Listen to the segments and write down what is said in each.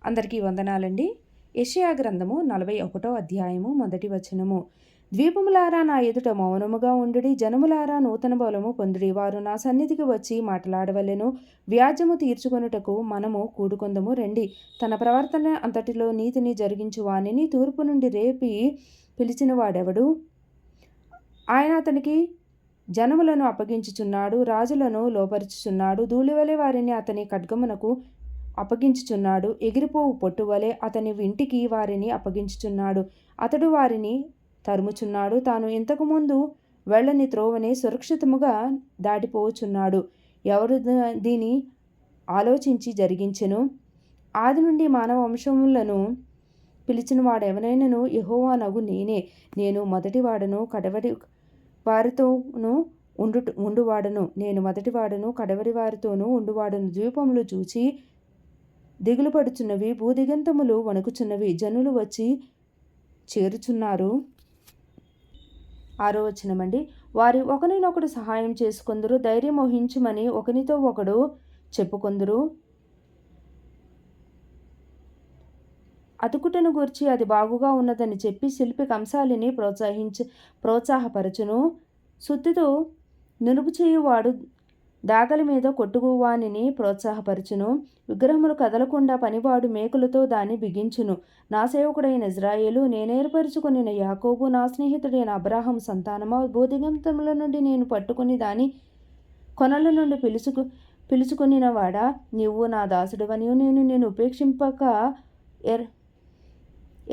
అందరికీ వందనాలండి. యెషయా గ్రంథము 41 అధ్యాయము 1 వచనము. ద్వీపములారా నా ఎదుట మౌనముగా ఉండుడి, జనములారా నూతన బలము పొందుడి. వారు నా సన్నిధికి వచ్చి మాట్లాడవలెను. వ్యాజ్యము తీర్చుకొనుటకు మనము కూడుకొందము రండి. తన ప్రవర్తన అంతటిలో నీతిని జరిగించు వానిని తూర్పు నుండి రేపి పిలిచిన వాడెవడు? ఆయన అతనికి జనములను అప్పగించుచున్నాడు, రాజులను లోపరుచుచున్నాడు. ధూళివలె వారిని అతని ఖడ్గమునకు అప్పగించుచున్నాడు, ఎగిరిపోవు పొట్టువలె అతని వింటికి వారిని అప్పగించుచున్నాడు. అతడు వారిని తరుముచున్నాడు, తాను ఇంతకుముందు వెళ్ళని త్రోవనే సురక్షితముగా దాటిపోచున్నాడు. ఎవరు దీని ఆలోచించి జరిగించెను? ఆది నుండి మానవ వంశములను పిలిచిన వాడెవరైనను యెహోవానగు నేనే. నేను మొదటివాడను, కడవరి వారితోనూ ఉండువాడను. నేను మొదటివాడను, కడవరి వారితోనూ ఉండువాడను. ద్వీపములు చూచి దిగులు పడుచున్నవి, భూదిగంతములు వణుకుచున్నవి. జనులు వచ్చి చేరుచున్నారు. 6వ వచనమండి. వారి ఒకరినొకడు సహాయం చేసుకొందురు, ధైర్యం వహించుమని ఒకనితో ఒకడు చెప్పుకొందురు. అతుకుటను గూర్చి అది బాగుగా ఉన్నదని చెప్పి శిల్పి కంసాలిని ప్రోత్సాహపరచును. సుత్తితో నునుపు చేయువాడు దాగల మీద కొట్టుకువానిని ప్రోత్సాహపరచును. విగ్రహములు కదలకుండా పనివాడు మేకులతో దాన్ని బిగించును. నా సేవకుడైన ఇజ్రాయేలు, నేనేర్పరచుకొనిన యాకోబు, నా స్నేహితుడైన అబ్రాహాము సంతానమా, భూదిగంతముల నుండి నేను పట్టుకుని దాని కొనల నుండి పిలుచుకొనిన వాడా, నీవు నా దాసుడవనియు నేను నిన్ను ఉపేక్షింపక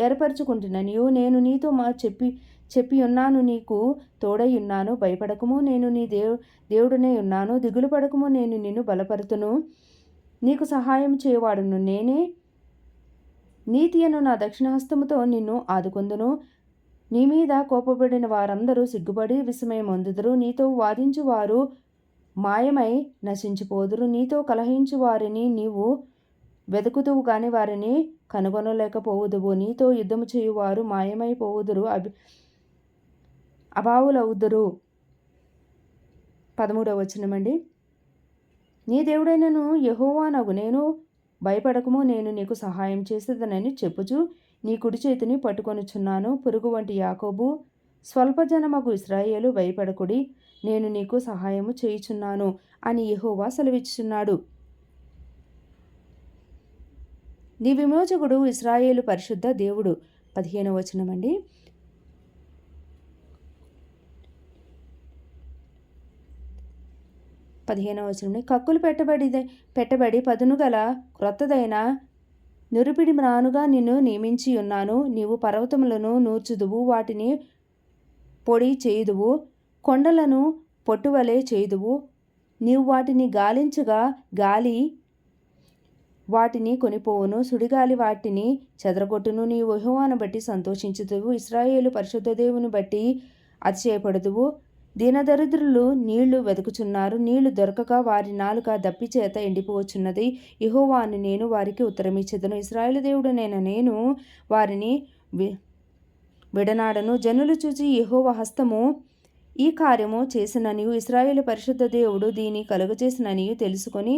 ఏర్పరచుకుంటున్నాను. నేను నీతో చెప్పి ఉన్నాను, నీకు తోడై ఉన్నాను. భయపడకము, నేను నీ దేవుడనే ఉన్నాను. దిగులు పడకము, నేను నిన్ను బలపరుతును. నీకు సహాయం చేయవాడును నేనే. నీతి అను నా దక్షిణహస్తముతో నిన్ను ఆదుకొందును. నీ మీద కోపపడిన వారందరూ సిగ్గుపడి విస్మయమొందుదురు. నీతో వాదించు వారు మాయమై నశించిపోదురు. నీతో కలహించు వారిని నీవు వెతుకుదువు గాని వారిని కనుగొనలేకపోవుదువు. నీతో యుద్ధము చేయువారు మాయమైపోవుదురు, అభావులవుదురు. 13వ వచనమండి. నీ దేవుడైనను యెహోవానగు నేను, భయపడకము, నేను నీకు సహాయం చేసేదనని చెప్పుచు నీ కుడి చేతిని పట్టుకొనుచున్నాను. పురుగు వంటి యాకోబు, స్వల్పజనమగు ఇశ్రాయేలు, భయపడకుడి, నేను నీకు సహాయము చేయుచున్నాను అని యెహోవా సెలవిచ్చుచున్నాడు. నీ విమోచకుడు ఇశ్రాయేలు పరిశుద్ధ దేవుడు. 15వ వచనమండి. కక్కులు పెట్టబడి పదును గల క్రొత్తదైన నిరుపిడి మ్రానుగా నిన్ను నియమించి ఉన్నాను. నీవు పర్వతములను నూర్చుదువు, వాటిని పొడి చేయుదువు, కొండలను పొట్టువలే చేయుదువు. నీవు వాటిని గాలించగా గాలి వాటిని కొనిపోవును, సుడిగాలి వాటిని చెదరగొట్టును. నీవు యెహోవాను బట్టి సంతోషించుదువు, ఇశ్రాయేలు పరిశుద్ధ దేవుని బట్టి అతిశయపడుదువు. దీనదరిద్రులు నీళ్లు వెతుకుచున్నారు, నీళ్లు దొరకక వారి నాలుక దప్పిచేత ఎండిపోవచ్చున్నది. యెహోవాను నేను వారికి ఉత్తరమిచ్చెదను, ఇశ్రాయేలు దేవుడనైన నేను వారిని విడనాడను. జనులు చూచి యెహోవా హస్తము ఈ కార్యము చేసిననియు, ఇశ్రాయేలు పరిశుద్ధ దేవుడు దీని కలుగజేసిననియు తెలుసుకొని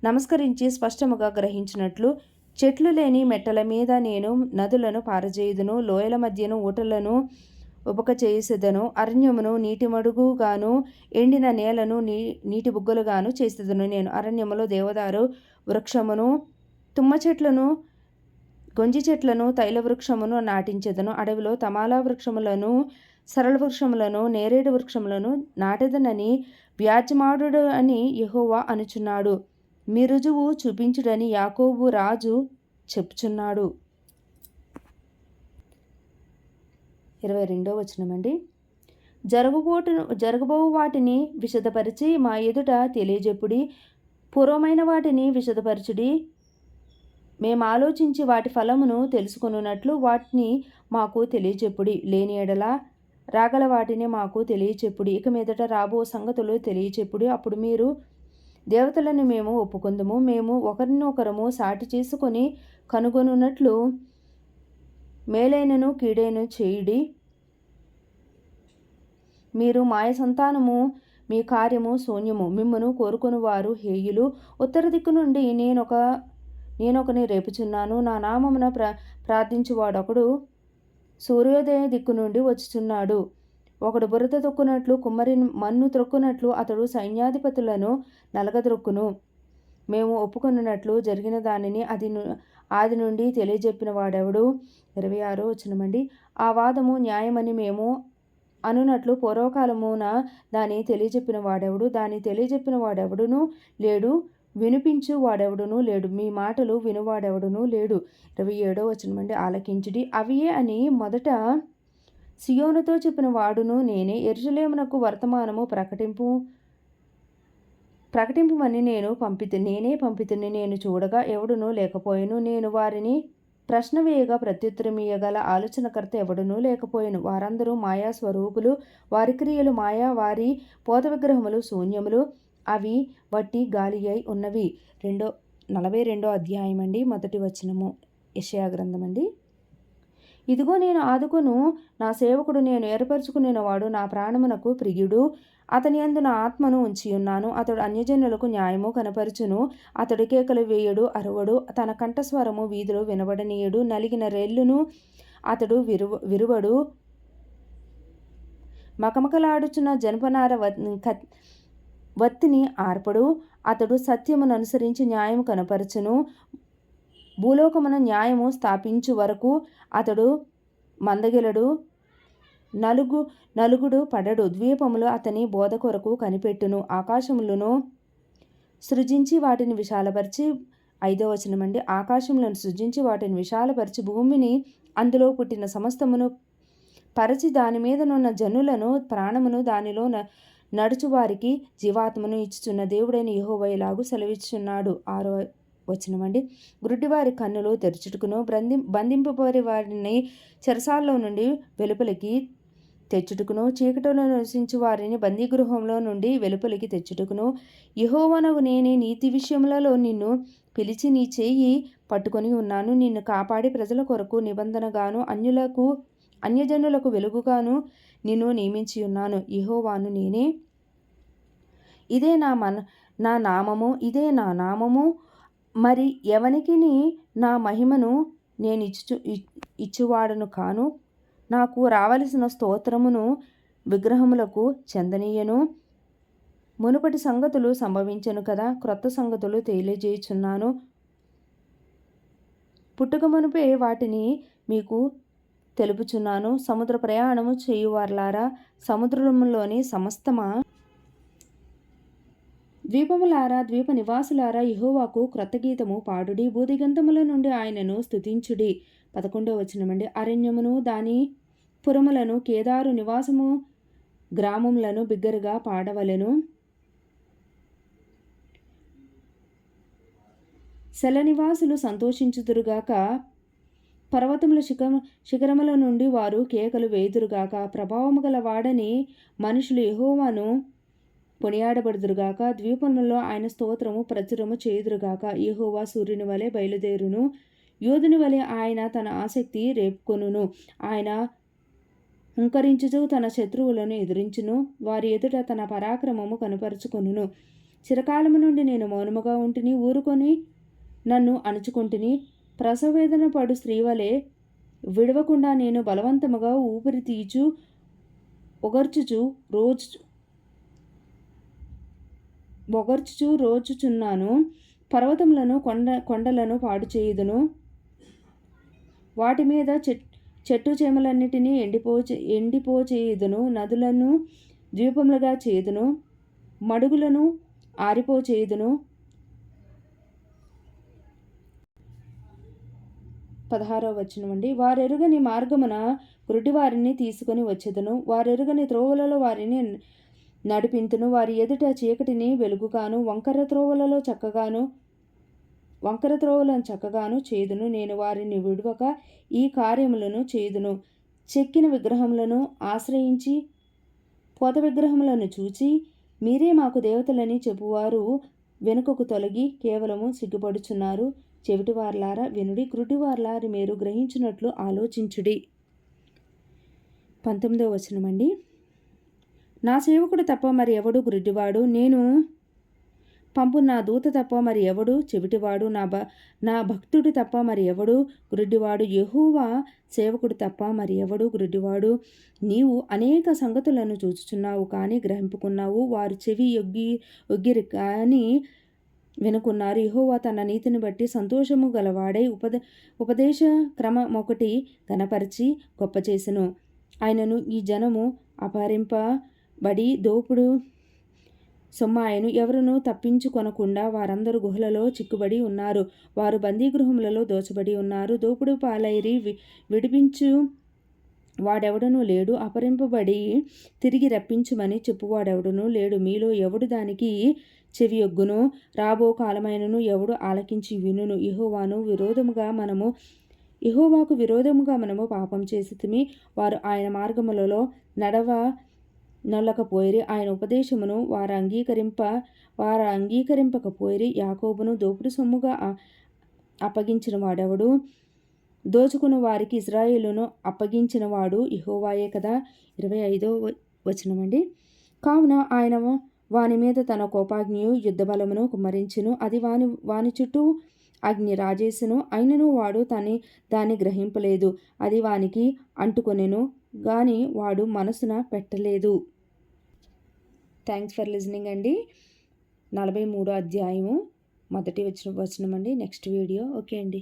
నమస్కరించి స్పష్టముగా గ్రహించినట్లు, చెట్లు లేని మెట్టల మీద నేను నదులను పారజేయుదును, లోయల మధ్యను ఊటలను ఉపక చేసేదను. అరణ్యమును నీటి మడుగుగాను, ఎండిన నేలను నీటి బుగ్గలుగాను చేసేదను. నేను అరణ్యములో దేవదారు వృక్షమును, తుమ్మ చెట్లను, గొంజి చెట్లను, తైల వృక్షమును నాటించెదను. అడవిలో తమాలా వృక్షములను, సరళ వృక్షములను, నేరేడు వృక్షములను నాటెదనని వ్యాజ్యమాడుడు అని యెహోవా అనుచున్నాడు. మీ రుజువు చూపించుడని యాకోబు రాజు చెప్పుచున్నాడు. 22వ వచనమండి. జరగబోవు వాటిని విశదపరిచి మా ఎదుట తెలియజెప్పుడి, పూర్వమైన వాటిని విశదపరచుడి. మేము ఆలోచించి వాటి ఫలమును తెలుసుకొనున్నట్లు వాటిని మాకు తెలియచెప్పుడి. లేని ఎడల రాగల వాటిని మాకు తెలియచెప్పుడి. ఇక మీదట రాబో సంగతులు తెలియచెప్పుడి. అప్పుడు మీరు దేవతలను మేము ఒప్పుకొందుము, మేము ఒకరినొకరము సాటి చేసుకొని కనుగొనున్నట్లు మేలైనను కీడైన చేయుడి. మీరు మాయ సంతానము, మీ కార్యము శూన్యము, మిమ్మును కోరుకొను వారు హేయులు. ఉత్తర దిక్కు నుండి నేనొకని రేపుచున్నాను. నా నామమున ప్రార్థించువాడొకడు సూర్యోదయ దిక్కు నుండి వచ్చుచున్నాడు. ఒకడు బురద తొక్కునట్లు, కుమ్మరి మన్ను త్రొక్కునట్లు అతడు సైన్యాధిపతులను నలగద్రొక్కును. మేము ఒప్పుకొనున్నట్లు జరిగిన దానిని ఆది నుండి తెలియజెప్పిన వాడెవడు? 26వ వచనమండి. ఆ వాదము న్యాయమని మేము అనునట్లు పూర్వకాలమున దాన్ని తెలియజెప్పిన వాడెవడు? దాన్ని తెలియజెప్పిన వాడెవడునూ లేడు, వినిపించు వాడెవడునూ లేడు, మీ మాటలు వినువాడెవడునూ లేడు. 27వ వచనమండి. ఆలకించుడి, అవియే అని మొదట సియోనుతో చెప్పిన వాడును నేనే. యెరూషలేమునకు వర్తమానము ప్రకటింపమని నేనే పంపితిని. నేను చూడగా ఎవడునూ లేకపోయెను. నేను వారిని ప్రశ్న వేయగా ప్రత్యుత్తరమియ్యగల ఆలోచనకర్త ఎవడునూ లేకపోయెను. వారందరూ మాయా స్వరూపులు, వారి క్రియలు మాయా, వారి పోత విగ్రహములు శూన్యములు, అవి వట్టి గాలి అయి ఉన్నవి. 42వ అధ్యాయం అండి, 1వ వచనము. యెషయా గ్రంథం అండి. ఇదిగో నేను ఆదుకొను, నా సేవకుడు, నేను ఏర్పరచుకునేవాడు, నా ప్రాణమునకు ప్రియుడు, అతని యందు నా ఆత్మను ఉంచియున్నాను. అతడు అన్యజనులకు న్యాయము కనపరచును. అతడు కేకలు వేయడు, అరవడు, తన కంఠస్వరము వీధిలో వినబడనీయడు. నలిగిన రెల్లును అతడు విరువడు. మకమకలాడుచున్న జనపనార వత్తిని ఆర్పడు. అతడు సత్యమును అనుసరించి న్యాయము కనపరచును. భూలోకమున న్యాయము స్థాపించు వరకు అతడు మందగిలడు, నలుగుడు పడడు. ద్వీపములు అతని బోధ కొరకు కనిపెట్టును. ఆకాశములను సృజించి వాటిని విశాలపరిచి, 5వ వచనమండి. ఆకాశములను సృజించి వాటిని విశాలపరిచి, భూమిని అందులో పుట్టిన సమస్తమును పరచి, దాని మీదనున్న జనులను ప్రాణమును, దానిలో నడుచువారికి జీవాత్మను ఇచ్చుచున్న దేవుడైన యెహోవా ఇలాగు సెలవిచ్చుచున్నాడు. 6వ వచనమండి. గ్రుడ్డివారి కన్నులు తెరచుటకును, బంధింపబడి వారిని చెరసాల్లో నుండి వెలుపలికి తెచ్చుటకును, చీకటిలో నివసించు వారిని బందీగృహంలో నుండి వెలుపలికి తెచ్చుటకును, యెహోవానగు నేనే నీతి విషయములలో నిన్ను పిలిచి నీ చేయి పట్టుకొని ఉన్నాను. నిన్ను కాపాడి ప్రజల కొరకు నిబంధనగాను, అన్యజనులకు వెలుగుగాను నిన్ను నియమించి ఉన్నాను. యెహోవాను నేనే. ఇదే నా నామము, ఇదే నా నామము. మరి ఎవనికిని నా మహిమను నేను ఇచ్చువాడను కాను. నాకు రావలసిన స్తోత్రమును విగ్రహములకు చెందనీయను. మునుపటి సంగతులు సంభవించెను కదా, క్రొత్త సంగతులు తెలియజేయుచున్నాను. పుట్టుక మునుపే వాటిని మీకు తెలుపుచున్నాను. సముద్ర ప్రయాణము చేయువార్లారా, సముద్రములోని సమస్తమా, ద్వీపములారా, ద్వీప నివాసులారా, యెహోవాకు క్రొత్త గీతము పాడుడి, భూదిగంతముల నుండి ఆయనను స్తుతించుడి. 11వ వచనమండి. అరణ్యమును దాని పురములను, కేదారు నివాసము గ్రామములను బిగ్గరగా పాడవలెను. శల నివాసులు సంతోషించుదురుగాక, పర్వతముల శిఖరముల నుండి వారు కేకలు వేయుదురుగాక. ప్రభావము గల వాడని మనుషులు యెహోవాను కొనియాడబడుదురుగాక. ద్వీపములలో ఆయన స్తోత్రము ప్రచురము చేయుదురుగాక. యెహోవా సూర్యుని వలె బయలుదేరును, యోధుని వలె ఆయన తన ఆసక్తి రేపుకొనును. ఆయన హుంకరించుచు తన శత్రువులను ఎదిరించును, వారి ఎదుట తన పరాక్రమము కనుపరుచుకొనును. చిరకాలము నుండి నేను మౌనముగా ఉంటిని, ఊరుకొని నన్ను అణుచుకుంటుని. ప్రసవవేదన పడు స్త్రీ వలె విడవకుండా నేను బలవంతముగా ఊపిరి తీచు ఒగర్చుచు రోజుచున్నాను. పర్వతములను కొండలను పాడు చేయుదును, వాటి మీద చెట్టు చేమలన్నిటినీ ఎండిపోచేయుదును. నదులను ద్వీపములుగా చేయుదును, మడుగులను ఆరిపోచేయుదును. 16వ వచనమండి. వారెరుగని మార్గమున గుడ్డివారిని తీసుకొని వచ్చెదను, వారెరుగని త్రోవలలో వారిని నడిపింతును. వారి ఎదుట చీకటిని వెలుగుగాను, వంకర త్రోవలను చక్కగాను చేయుదును. నేను వారిని విడువక ఈ కార్యములను చేయుదును. చెక్కిన విగ్రహములను ఆశ్రయించి, పోత విగ్రహములను చూచి, మీరే మాకు దేవతలని చెప్పువారు వెనుకకు తొలగి కేవలము సిగ్గుపడుచున్నారు. చెవిటివార్లారా వినుడి, గ్రుడ్డివార్లారి మీరు గ్రహించినట్లు ఆలోచించుడి. 19వ వచనమండి. నా సేవకుడు తప్ప మరి ఎవడు గ్రుడ్డివాడు? నేను పంపు నా దూత తప్ప మరి ఎవడు చెవిటివాడు, నా భక్తుడు తప్ప మరి ఎవడు గురుడివాడు, యెహోవా సేవకుడు తప్ప మరి ఎవడు గురుడివాడు. నీవు అనేక సంగతులను చూచుచున్నావు కానీ గ్రహింపుకున్నావు, వారు చెవి ఒగ్గిరి కానీ వినుకున్నారు. యెహోవా తన నీతిని బట్టి సంతోషము గలవాడై ఉపదేశ క్రమమొకటి గనపరిచి గొప్ప చేసెను. ఆయనను ఈ జనము అపహరింపబడి దోపుడు సొమ్మాయను, ఎవరునూ తప్పించుకొనకుండా వారందరూ గుహలలో చిక్కుబడి ఉన్నారు. వారు బందీగృహములలో దోచబడి ఉన్నారు. దోపుడు పాలైరి, విడిపించు వాడెవడనూ లేడు. అపహరింపబడి తిరిగి రప్పించుమని చెప్పువాడెవడనూ లేడు. మీలో ఎవడు దానికి చెవియొగ్గును? రాబో కాలమైనను ఎవడు ఆలకించి వినును? యెహోవాకు విరోధముగా మనము పాపం చేసితిమి. వారు ఆయన మార్గములలో నొల్లకపోయిరి. ఆయన ఉపదేశమును వారు అంగీకరింపకపోయిరి. యాకోబును దోపుడు సొమ్ముగా అప్పగించిన వాడెవడు? దోచుకున్న వారికి ఇశ్రాయేలును అప్పగించిన వాడు యెహోవాయే కదా. 25వ వచనమండి. కావున ఆయన వాని మీద తన కోపాగ్నియు యుద్ధబలమును కుమ్మరించెను. అది వాని చుట్టూ అగ్ని రాజేసెను. అయినను వాడు దాన్ని గ్రహింపలేదు. అది వానికి అంటుకొనెను గాని వాడు మనసున పెట్టలేదు. థ్యాంక్స్ ఫర్ లిజనింగ్ అండి. 43వ అధ్యాయము మొదటి వచనం అండి. Next video. ఓకే అండి.